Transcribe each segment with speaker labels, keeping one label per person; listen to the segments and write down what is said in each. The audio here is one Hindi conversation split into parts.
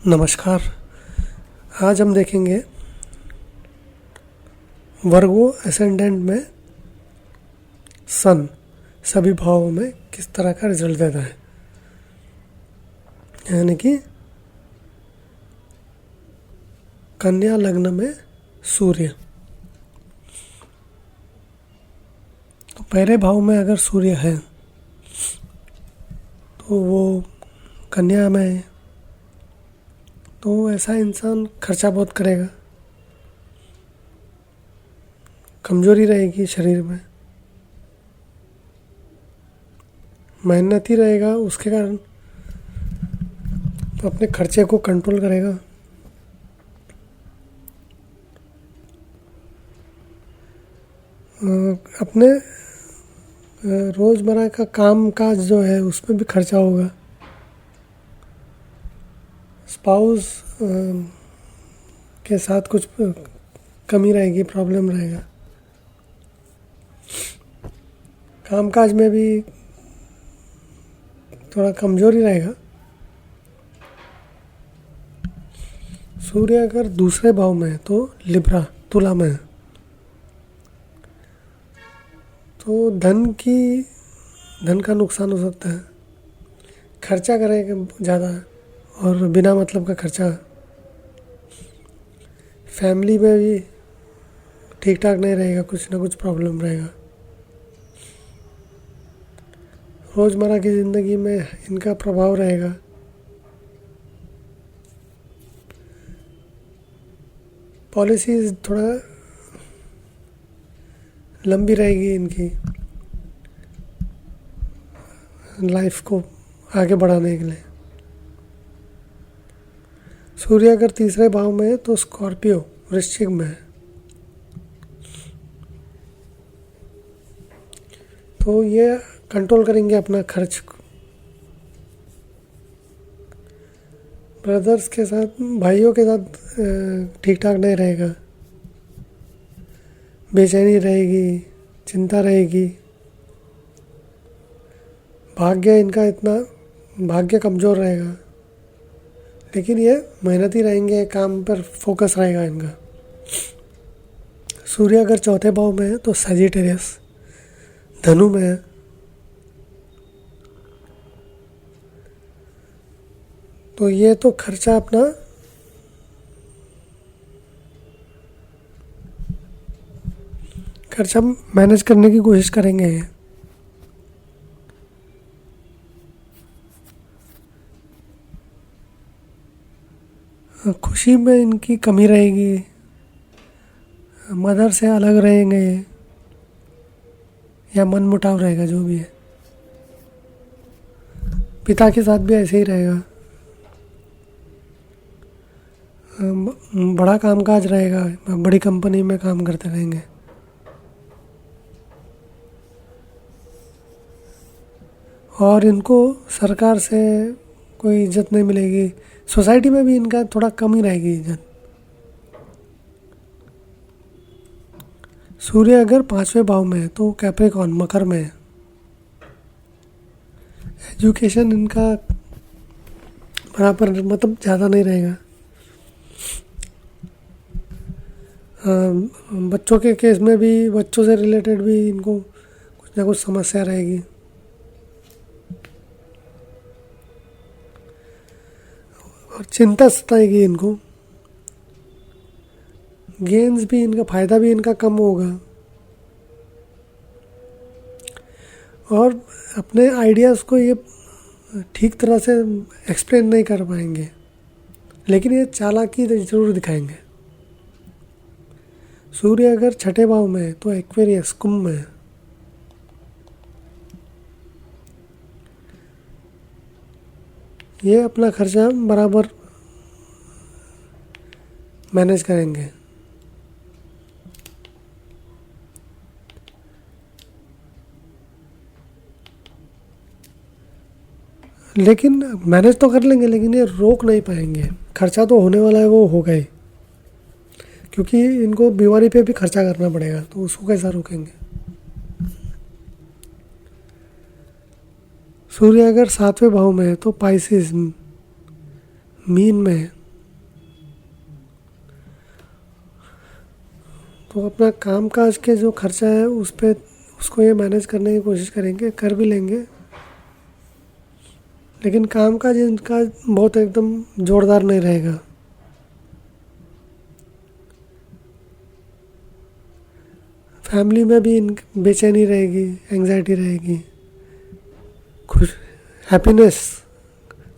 Speaker 1: नमस्कार। आज हम देखेंगे वर्गो असेंडेंट में सन सभी भावों में किस तरह का रिजल्ट देता है। यानी कि कन्या लग्न में सूर्य, तो पहले भाव में अगर सूर्य है तो वो कन्या में है, तो ऐसा इंसान खर्चा बहुत करेगा, कमजोरी रहेगी शरीर में, मेहनती रहेगा, उसके कारण तो अपने खर्चे को कंट्रोल करेगा। अपने रोज़मर्रा का काम काज जो है उसमें भी खर्चा होगा। स्पाउस के साथ कुछ कमी रहेगी, प्रॉब्लम रहेगा। कामकाज में भी थोड़ा कमजोरी रहेगा। सूर्य अगर दूसरे भाव में है तो लिब्रा तुला में है, तो धन का नुकसान हो सकता है, खर्चा करेगा ज़्यादा और बिना मतलब का खर्चा। फैमिली में भी ठीक ठाक नहीं रहेगा, कुछ ना कुछ प्रॉब्लम रहेगा। रोज़मर्रा की ज़िंदगी में इनका प्रभाव रहेगा। पॉलिसीज़ थोड़ा लंबी रहेगी इनकी लाइफ को आगे बढ़ाने के लिए। सूर्य अगर तीसरे भाव में है तो स्कॉर्पियो वृश्चिक में है, तो ये कंट्रोल करेंगे अपना खर्च। ब्रदर्स के साथ, भाइयों के साथ ठीक ठाक नहीं रहेगा, बेचैनी रहेगी, चिंता रहेगी। भाग्य कमज़ोर रहेगा, लेकिन ये मेहनती रहेंगे, काम पर फोकस रहेगा इनका। सूर्य अगर चौथे भाव में है तो सजिटेरियस धनु में है, तो ये तो खर्चा अपना मैनेज करने की कोशिश करेंगे ये। खुशी में इनकी कमी रहेगी, मदर से अलग रहेंगे या मनमुटाव रहेगा, जो भी है। पिता के साथ भी ऐसे ही रहेगा, बड़ा कामकाज रहेगा, बड़ी कंपनी में काम करते रहेंगे। और इनको सरकार से कोई इज्जत नहीं मिलेगी, सोसाइटी में भी इनका थोड़ा कम ही रहेगी इज्जत। सूर्य अगर पांचवें भाव में है तो कैप्रिकॉर्न मकर में है, एजुकेशन इनका बराबर मतलब ज़्यादा नहीं रहेगा। बच्चों के केस में भी, बच्चों से रिलेटेड भी इनको कुछ ना कुछ समस्या रहेगी। और चिंता सताएगी इनको। गेन्स भी इनका, फायदा भी इनका कम होगा, और अपने आइडियाज़ को ये ठीक तरह से एक्सप्लेन नहीं कर पाएंगे, लेकिन ये चालाकी जरूर दिखाएंगे। सूर्य अगर छठे भाव में है तो एक्वेरियस कुंभ में है, ये अपना खर्चा बराबर मैनेज करेंगे। लेकिन मैनेज तो कर लेंगे, लेकिन ये रोक नहीं पाएंगे। खर्चा तो होने वाला है, वो होगा ही, क्योंकि इनको बीमारी पे भी खर्चा करना पड़ेगा, तो उसको कैसा रोकेंगे। सूर्य अगर सातवें भाव में है तो पाइसिस मीन में है, तो अपना काम काज के जो खर्चा है उस पे उसको ये मैनेज करने की कोशिश करेंगे, कर भी लेंगे। लेकिन काम काज इनका बहुत एकदम जोरदार नहीं रहेगा। फैमिली में भी इन बेचैनी रहेगी, एंग्जाइटी रहेगी। खुश हैप्पीनेस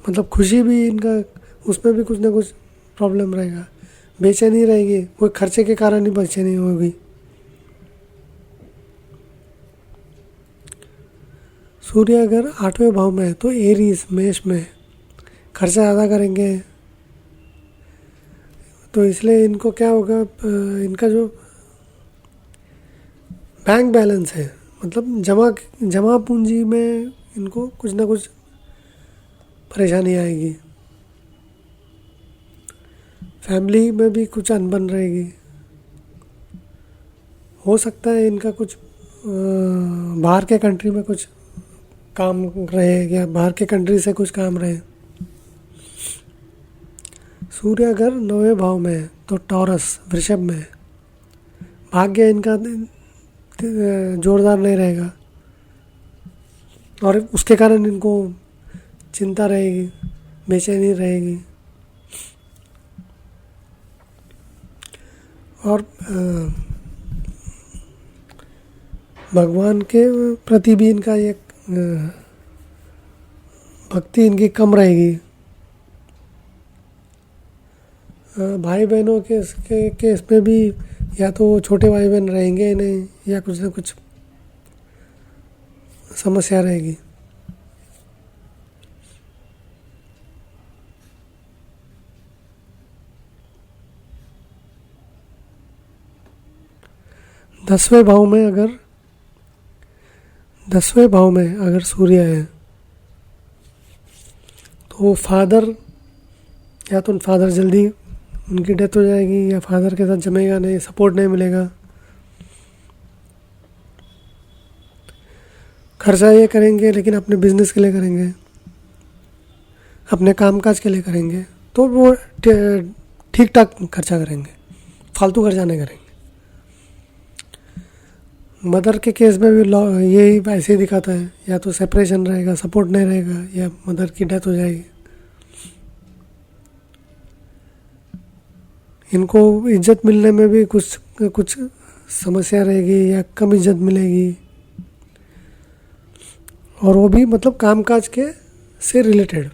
Speaker 1: मतलब खुशी भी इनका, उसमें भी कुछ ना कुछ प्रॉब्लम रहेगा। बेचैनी रहेगी, कोई खर्चे के कारण ही बेचैनी होगी। सूर्य अगर 8वें भाव में है तो एरीज मेष में खर्चा ज़्यादा करेंगे। तो इसलिए इनको क्या होगा, इनका जो बैंक बैलेंस है मतलब जमा पूंजी में इनको कुछ ना कुछ परेशानी आएगी। फैमिली में भी कुछ अनबन रहेगी। हो सकता है इनका कुछ बाहर के कंट्री में कुछ काम रहे या बाहर के कंट्री से कुछ काम रहे। सूर्य अगर 9वें भाव में है तो टॉरस वृषभ में है। भाग्य इनका जोरदार नहीं रहेगा और उसके कारण इनको चिंता रहेगी, बेचैनी रहेगी। और भगवान के प्रति भी इनका एक भक्ति इनकी कम रहेगी। भाई बहनों के केस में भी या तो छोटे भाई बहन रहेंगे ही नहीं या कुछ ना कुछ समस्या रहेगी। दसवें भाव में अगर सूर्य है तो फादर या तो फादर जल्दी उनकी डेथ हो जाएगी या फादर के साथ जमेगा नहीं, सपोर्ट नहीं मिलेगा। खर्चा ये करेंगे लेकिन अपने बिजनेस के लिए करेंगे, अपने कामकाज के लिए करेंगे, तो वो ठीक ठाक खर्चा करेंगे, फालतू खर्चा नहीं करेंगे। मदर के केस में भी लॉ यही ऐसे ही दिखाता है, या तो सेपरेशन रहेगा, सपोर्ट नहीं रहेगा, या मदर की डेथ हो जाएगी। इनको इज्जत मिलने में भी कुछ समस्या रहेगी या कम इज्जत मिलेगी, और वो भी मतलब कामकाज के से रिलेटेड।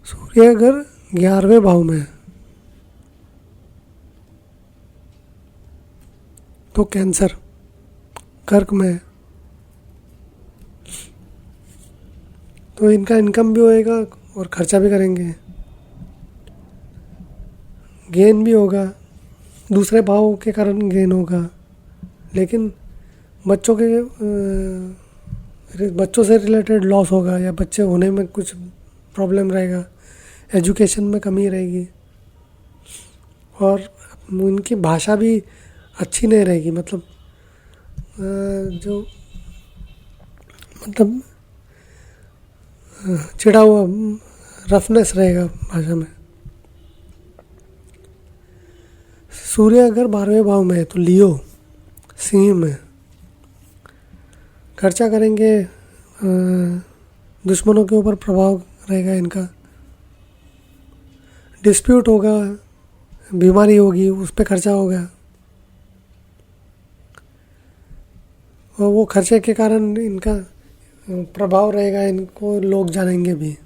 Speaker 1: सूर्य अगर 11वें भाव में है तो कैंसर कर्क में है, तो इनका इनकम भी होएगा और खर्चा भी करेंगे, गेन भी होगा, दूसरे भाव के कारण गेन होगा। लेकिन बच्चों से रिलेटेड लॉस होगा या बच्चे होने में कुछ प्रॉब्लम रहेगा, एजुकेशन में कमी रहेगी, और उनकी भाषा भी अच्छी नहीं रहेगी। मतलब जो मतलब चिढ़ा हुआ रफनेस रहेगा भाषा में। सूर्य अगर 12वें भाव में है तो लियो सिंह में खर्चा करेंगे, दुश्मनों के ऊपर प्रभाव रहेगा इनका, डिस्प्यूट होगा, बीमारी होगी, उस पर खर्चा होगा, और वो खर्चे के कारण इनका प्रभाव रहेगा, इनको लोग जानेंगे भी।